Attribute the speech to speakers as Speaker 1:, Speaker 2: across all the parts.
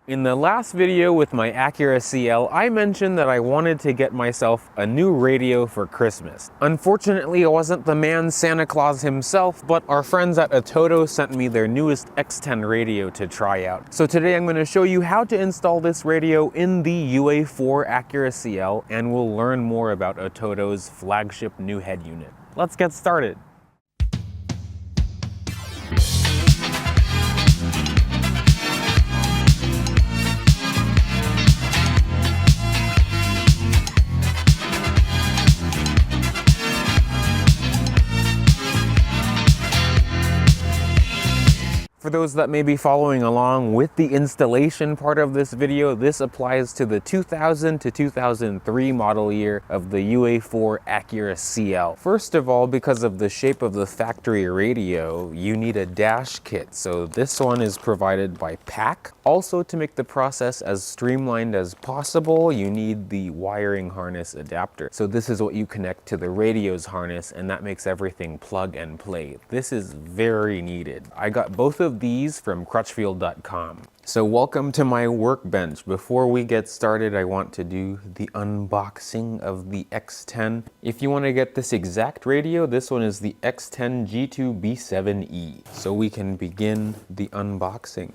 Speaker 1: In the last video with my Acura CL, I mentioned that I wanted to get myself a new radio for Christmas. Unfortunately, it wasn't the man Santa Claus himself, but our friends at ATOTO sent me their newest X10 radio to try out. So today I'm going to show you how to install this radio in the UA4 Acura CL, and we'll learn more about ATOTO's flagship new head unit. Let's get started. For those that may be following along with the installation part of this video, this applies to the 2000 to 2003 model year of the UA4 Acura CL. First of all, because of the shape of the factory radio, you need a dash kit. So this one is provided by PAC. Also, to make the process as streamlined as possible, you need the wiring harness adapter. So this is what you connect to the radio's harness, and that makes everything plug and play. This is very needed. I got both of these from crutchfield.com. So welcome to my workbench. Before we get started, I want to do the unboxing of the X10. If you want to get this exact radio, this one is the X10 G2B7E. So we can begin the unboxing.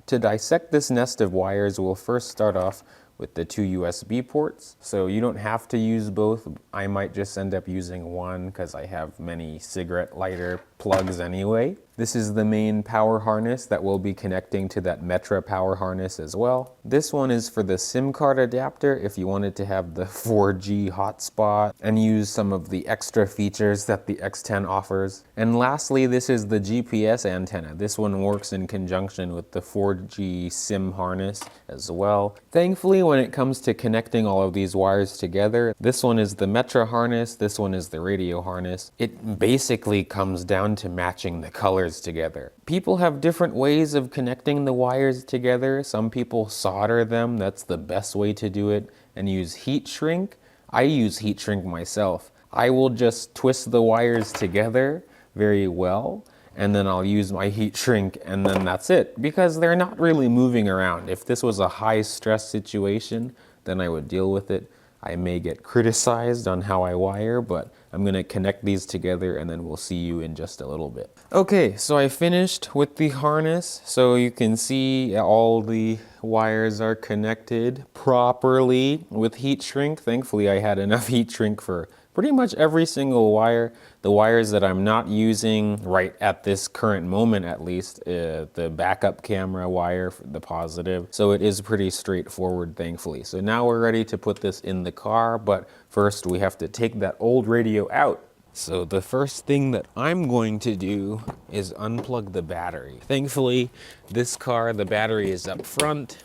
Speaker 1: To dissect this nest of wires, we'll first start off with the two USB ports. So you don't have to use both. I might just end up using one because I have many cigarette lighter plugs anyway. This is the main power harness that will be connecting to that Metra power harness as well. This one is for the SIM card adapter if you wanted to have the 4G hotspot and use some of the extra features that the X10 offers. And lastly, this is the GPS antenna. This one works in conjunction with the 4G SIM harness as well. Thankfully, when it comes to connecting all of these wires together, this one is the Metra harness, this one is the radio harness. It basically comes down to matching the colors together. People have different ways of connecting the wires together. Some people solder them, that's the best way to do it, and use heat shrink. I use heat shrink myself. I will just twist the wires together very well, and then I'll use my heat shrink, and then that's it, because they're not really moving around. If this was a high stress situation, then I would deal with it. I may get criticized on how I wire, but I'm gonna connect these together and then we'll see you in just a little bit. Okay, so I finished with the harness. So you can see all the wires are connected properly with heat shrink. Thankfully, I had enough heat shrink for pretty much every single wire. The wires that I'm not using right at this current moment, at least, the backup camera wire for the positive. So it is pretty straightforward, thankfully. So now we're ready to put this in the car, but first we have to take that old radio out. So the first thing that I'm going to do is unplug the battery. Thankfully, this car, the battery is up front.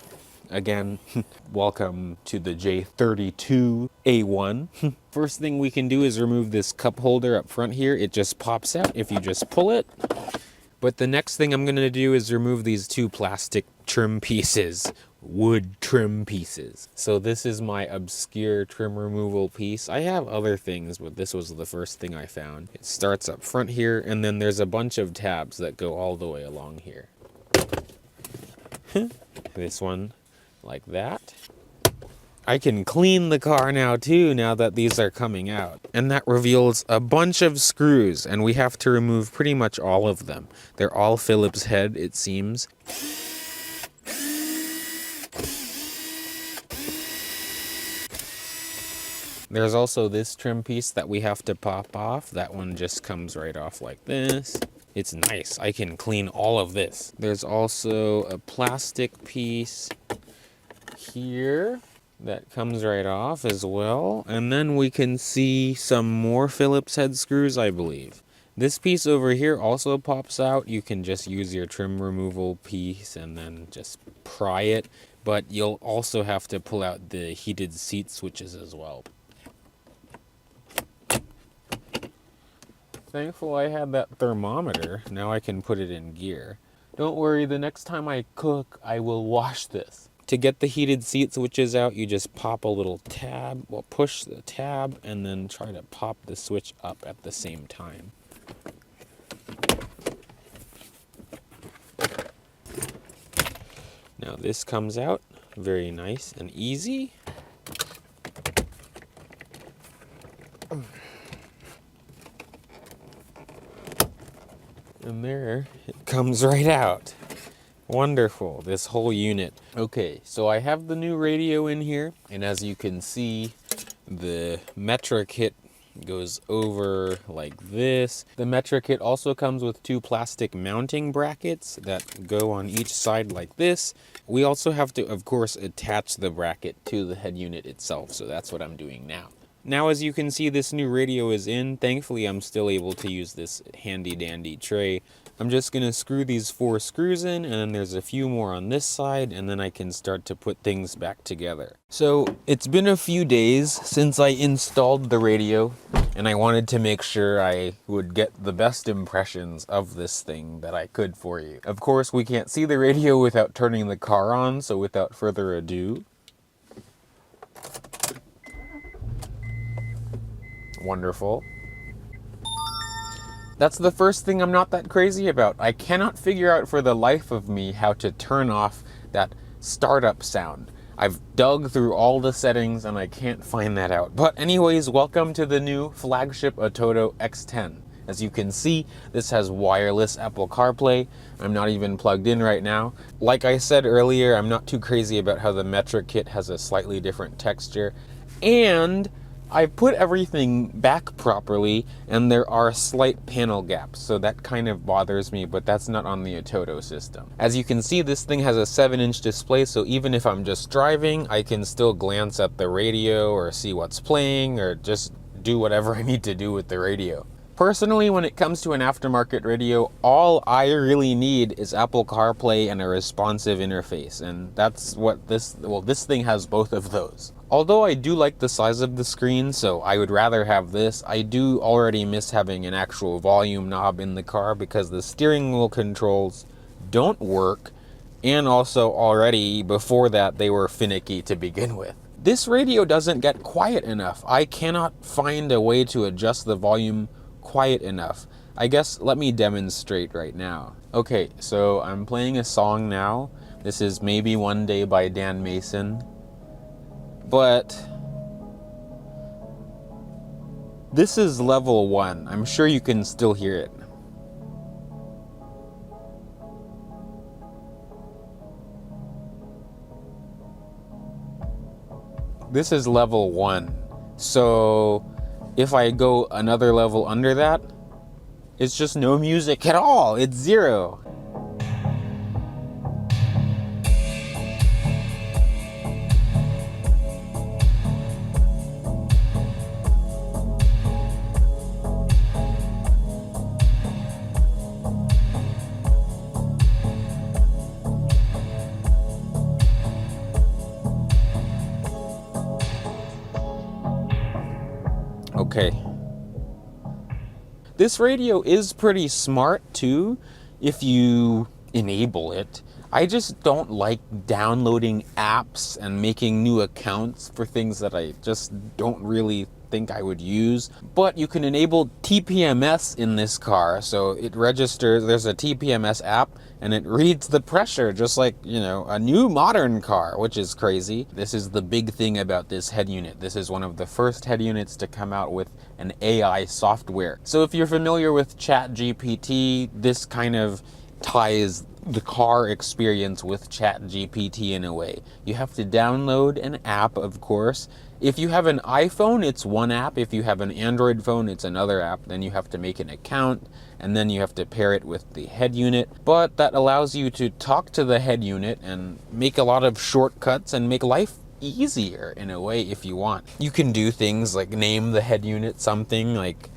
Speaker 1: Again, welcome to the J32A1. First thing we can do is remove this cup holder up front here. It just pops out if you just pull it. But the next thing I'm gonna do is remove these two plastic trim pieces, wood trim pieces. So this is my obscure trim removal piece. I have other things, but this was the first thing I found. It starts up front here, and then there's a bunch of tabs that go all the way along here. This one, like that. I can clean the car now too, now that these are coming out. And that reveals a bunch of screws, and we have to remove pretty much all of them. They're all Phillips head, it seems. There's also this trim piece that we have to pop off. That one just comes right off like this. It's nice. I can clean all of this. There's also a plastic piece here. That comes right off as well. And then we can see some more Phillips head screws, I believe. This piece over here also pops out. You can just use your trim removal piece and then just pry it. But you'll also have to pull out the heated seat switches as well. Thankful I had that thermometer. Now I can put it in gear. Don't worry, the next time I cook, I will wash this. To get the heated seat switches out, you just pop a little tab, well, push the tab, and then try to pop the switch up at the same time. Now this comes out very nice and easy. And there it comes right out. Wonderful, this whole unit. Okay, so I have the new radio in here, and as you can see, the Metra kit goes over like this. The Metra kit also comes with 2 plastic mounting brackets that go on each side like this. We also have to, of course, attach the bracket to the head unit itself, so that's what I'm doing now. Now, as you can see, this new radio is in. Thankfully, I'm still able to use this handy dandy tray. I'm just going to screw these 4 screws in, and then there's a few more on this side, and then I can start to put things back together. So it's been a few days since I installed the radio, and I wanted to make sure I would get the best impressions of this thing that I could for you. Of course, we can't see the radio without turning the car on, so without further ado. Wonderful. That's the first thing I'm not that crazy about. I cannot figure out for the life of me how to turn off that startup sound. I've dug through all the settings and I can't find that out. But anyways, welcome to the new flagship ATOTO X10. As you can see, this has wireless Apple CarPlay. I'm not even plugged in right now. Like I said earlier, I'm not too crazy about how the Metra kit has a slightly different texture. And I put everything back properly, and there are slight panel gaps, so that kind of bothers me, but that's not on the ATOTO system. As you can see, this thing has a 7-inch display, so even if I'm just driving, I can still glance at the radio or see what's playing or just do whatever I need to do with the radio. Personally, when it comes to an aftermarket radio, all I really need is Apple CarPlay and a responsive interface, and that's what this thing has both of those. Although I do like the size of the screen, so I would rather have this, I do already miss having an actual volume knob in the car because the steering wheel controls don't work, and also already before that they were finicky to begin with. This radio doesn't get quiet enough. I cannot find a way to adjust the volume quiet enough. I guess let me demonstrate right now. Okay, so I'm playing a song now. This is Maybe One Day by Dan Mason. But this is level 1. I'm sure you can still hear it. This is level 1. So if I go another level under that, it's just no music at all. It's 0. Okay. This radio is pretty smart too, if you enable it. I just don't like downloading apps and making new accounts for things that I just don't really think I would use. But you can enable TPMS in this car, so it registers, there's a TPMS app, and it reads the pressure just like, you know, a new modern car, which is crazy. This is the big thing about this head unit. This is one of the first head units to come out with an AI software. So if you're familiar with ChatGPT, this kind of ties the car experience with ChatGPT in a way. You have to download an app, of course. If you have an iPhone, it's one app. If you have an Android phone, it's another app. Then you have to make an account, and then you have to pair it with the head unit. But that allows you to talk to the head unit and make a lot of shortcuts and make life easier in a way if you want. You can do things like name the head unit something like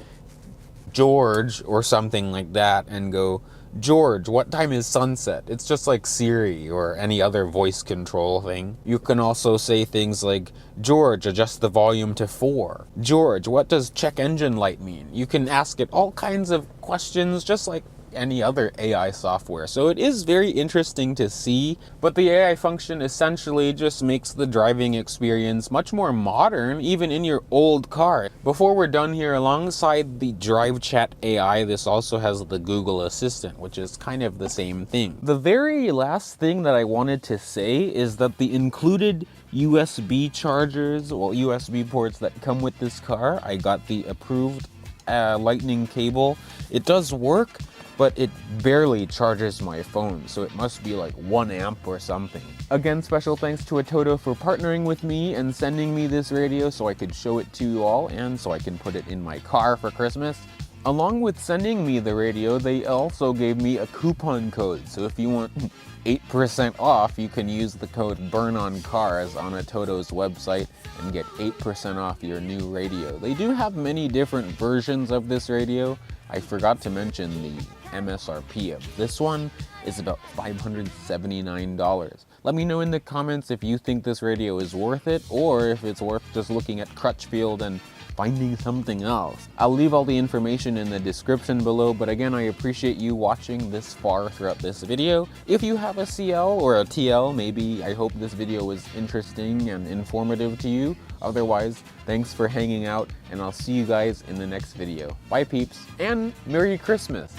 Speaker 1: George or something like that and go, George, what time is sunset? It's just like Siri or any other voice control thing. You can also say things like, George, adjust the volume to 4. George, what does check engine light mean? You can ask it all kinds of questions just like any other AI software. So it is very interesting to see, but the AI function essentially just makes the driving experience much more modern, even in your old car. Before we're done here, alongside the Drive Chat AI, this also has the Google Assistant, which is kind of the same thing. The very last thing that I wanted to say is that the included USB chargers, well, USB ports that come with this car, I got the approved lightning cable. It does work, but it barely charges my phone, so it must be like 1 amp or something. Again, special thanks to ATOTO for partnering with me and sending me this radio so I could show it to you all and so I can put it in my car for Christmas. Along with sending me the radio, they also gave me a coupon code, so if you want 8% off, you can use the code Bern on cars on ATOTO's website and get 8% off your new radio. They do have many different versions of this radio. I forgot to mention the MSRP of this one is about $579. Let me know in the comments if you think this radio is worth it or if it's worth just looking at Crutchfield and finding something else. I'll leave all the information in the description below, but again, I appreciate you watching this far throughout this video. If you have a CL or a TL, maybe I hope this video was interesting and informative to you. Otherwise, thanks for hanging out, and I'll see you guys in the next video. Bye peeps, and Merry Christmas!